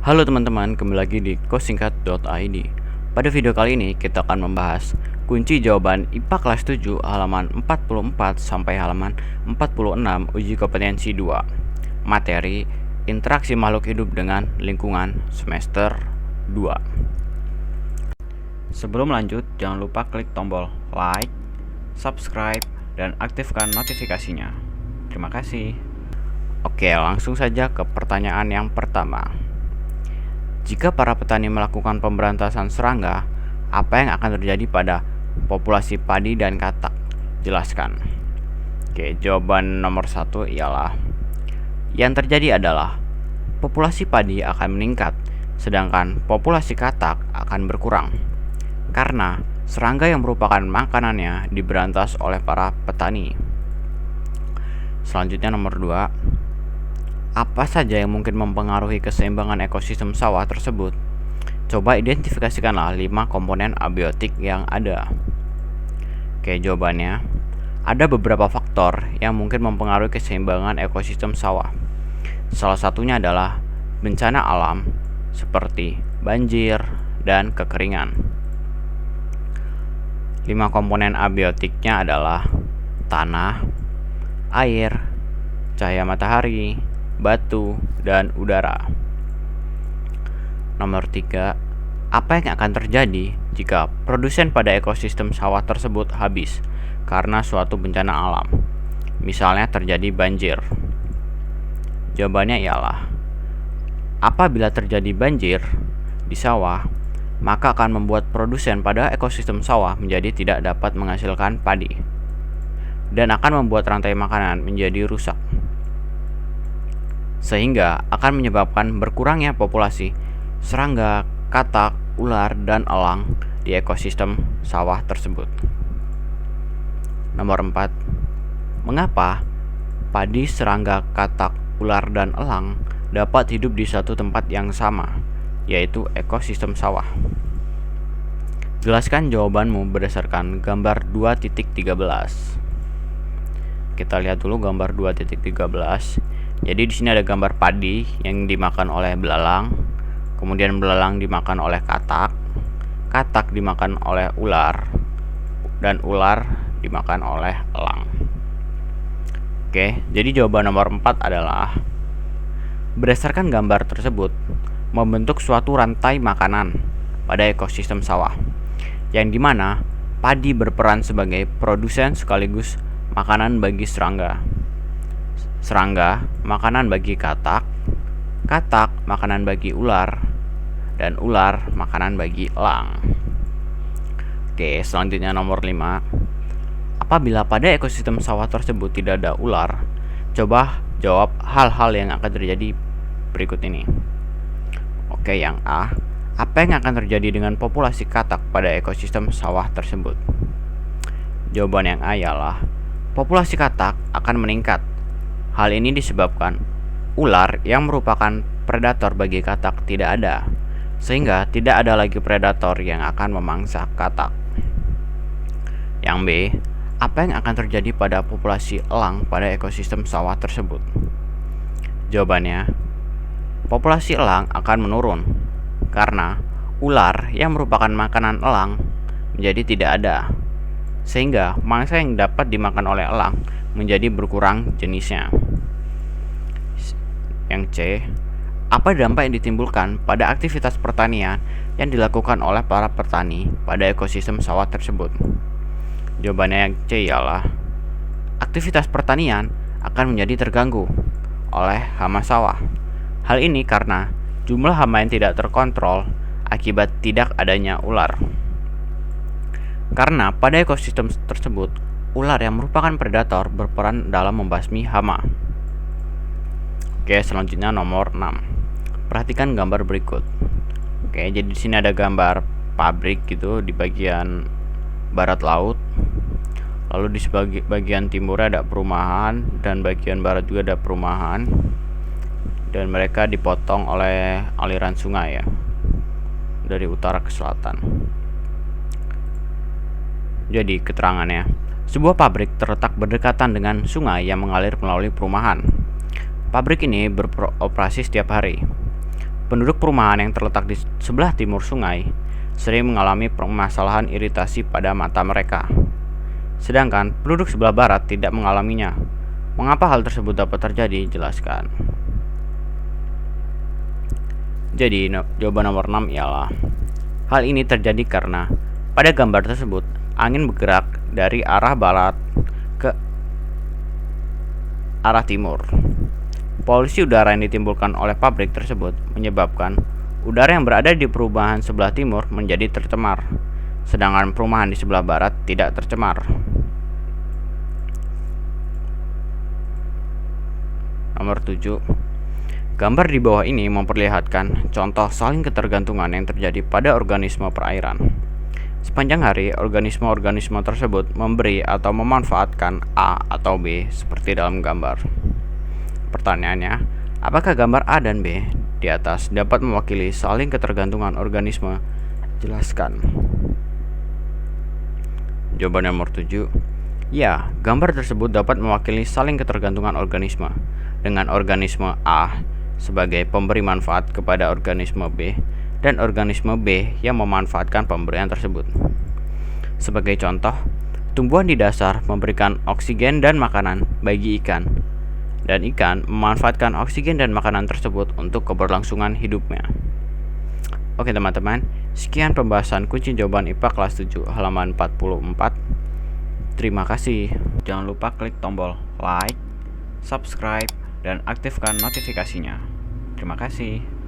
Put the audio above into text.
Halo teman-teman, kembali lagi di kosingkat.id. Pada video kali ini kita akan membahas kunci jawaban IPA kelas 7 halaman 44 sampai halaman 46 uji kompetensi 2. Materi interaksi makhluk hidup dengan lingkungan semester 2. Sebelum lanjut, jangan lupa klik tombol like, subscribe, dan aktifkan notifikasinya. Terima kasih. Oke, langsung saja ke pertanyaan yang pertama. Jika para petani melakukan pemberantasan serangga, apa yang akan terjadi pada populasi padi dan katak? Jelaskan. Oke, jawaban nomor 1 ialah yang terjadi adalah populasi padi akan meningkat, sedangkan populasi katak akan berkurang karena serangga yang merupakan makanannya diberantas oleh para petani. Selanjutnya nomor 2. Apa saja yang mungkin mempengaruhi keseimbangan ekosistem sawah tersebut? Coba identifikasikanlah 5 komponen abiotik yang ada. Oke, jawabannya ada beberapa faktor yang mungkin mempengaruhi keseimbangan ekosistem sawah. Salah satunya adalah bencana alam seperti banjir dan kekeringan. 5 komponen abiotiknya adalah tanah, air, cahaya matahari, batu, dan udara. Nomor 3. Apa yang akan terjadi jika produsen pada ekosistem sawah tersebut habis karena suatu bencana alam? Misalnya terjadi banjir. Jawabannya ialah apabila terjadi banjir di sawah, maka akan membuat produsen pada ekosistem sawah menjadi tidak dapat menghasilkan padi dan akan membuat rantai makanan menjadi rusak, sehingga akan menyebabkan berkurangnya populasi serangga, katak, ular, dan elang di ekosistem sawah tersebut. Nomor 4. Mengapa padi, serangga, katak, ular, dan elang dapat hidup di satu tempat yang sama, yaitu ekosistem sawah? Jelaskan jawabanmu berdasarkan gambar 2.13. Kita lihat dulu gambar 2.13. Jadi di sini ada gambar padi yang dimakan oleh belalang, kemudian belalang dimakan oleh katak, katak dimakan oleh ular, dan ular dimakan oleh elang. Oke, jadi jawaban nomor 4 adalah berdasarkan gambar tersebut membentuk suatu rantai makanan pada ekosistem sawah, yang dimana padi berperan sebagai produsen sekaligus makanan bagi serangga, serangga makanan bagi katak, katak makanan bagi ular, dan ular makanan bagi elang. Oke, selanjutnya nomor 5. Apabila pada ekosistem sawah tersebut tidak ada ular, coba jawab hal-hal yang akan terjadi berikut ini. Oke, yang A. Apa yang akan terjadi dengan populasi katak pada ekosistem sawah tersebut? Jawaban yang A ialah populasi katak akan meningkat. Hal ini disebabkan ular yang merupakan predator bagi katak tidak ada, sehingga tidak ada lagi predator yang akan memangsa katak. Yang B. Apa yang akan terjadi pada populasi elang pada ekosistem sawah tersebut? Jawabannya, populasi elang akan menurun karena ular yang merupakan makanan elang menjadi tidak ada, sehingga mangsa yang dapat dimakan oleh elang menjadi berkurang jenisnya. Yang C. Apa dampak yang ditimbulkan pada aktivitas pertanian yang dilakukan oleh para petani pada ekosistem sawah tersebut? Jawabannya yang C ialah aktivitas pertanian akan menjadi terganggu oleh hama sawah. Hal ini karena jumlah hama yang tidak terkontrol akibat tidak adanya ular. Karena pada ekosistem tersebut, ular yang merupakan predator berperan dalam membasmi hama. Oke, selanjutnya nomor 6. Perhatikan gambar berikut. Oke, jadi di sini ada gambar pabrik gitu di bagian barat laut. Lalu di bagian timur ada perumahan dan bagian barat juga ada perumahan. Dan mereka dipotong oleh aliran sungai ya, dari utara ke selatan. Jadi keterangannya, sebuah pabrik terletak berdekatan dengan sungai yang mengalir melalui perumahan. Pabrik ini beroperasi setiap hari. penduduk perumahan yang terletak di sebelah timur sungai sering mengalami permasalahan iritasi pada mata mereka. Sedangkan penduduk sebelah barat tidak mengalaminya. Mengapa hal tersebut dapat terjadi? Jelaskan. Jadi, jawaban nomor 6 ialah hal ini terjadi karena pada gambar tersebut angin bergerak dari arah barat ke arah timur. Polusi udara yang ditimbulkan oleh pabrik tersebut menyebabkan udara yang berada di perumahan sebelah timur menjadi tercemar, sedangkan perumahan di sebelah barat tidak tercemar. Nomor 7. Gambar di bawah ini memperlihatkan contoh saling ketergantungan yang terjadi pada organisme perairan. Sepanjang hari, organisme-organisme tersebut memberi atau memanfaatkan A atau B seperti dalam gambar. Pertanyaannya, apakah gambar A dan B di atas dapat mewakili saling ketergantungan organisme? Jelaskan. Jawaban nomor 7. Ya, gambar tersebut dapat mewakili saling ketergantungan organisme, dengan organisme A sebagai pemberi manfaat kepada organisme B dan organisme B yang memanfaatkan pemberian tersebut. Sebagai contoh, tumbuhan di dasar memberikan oksigen dan makanan bagi ikan, dan ikan memanfaatkan oksigen dan makanan tersebut untuk keberlangsungan hidupnya. Oke teman-teman, sekian pembahasan kunci jawaban IPA kelas 7 halaman 44. Terima kasih. Jangan lupa klik tombol like, subscribe, dan aktifkan notifikasinya. Terima kasih.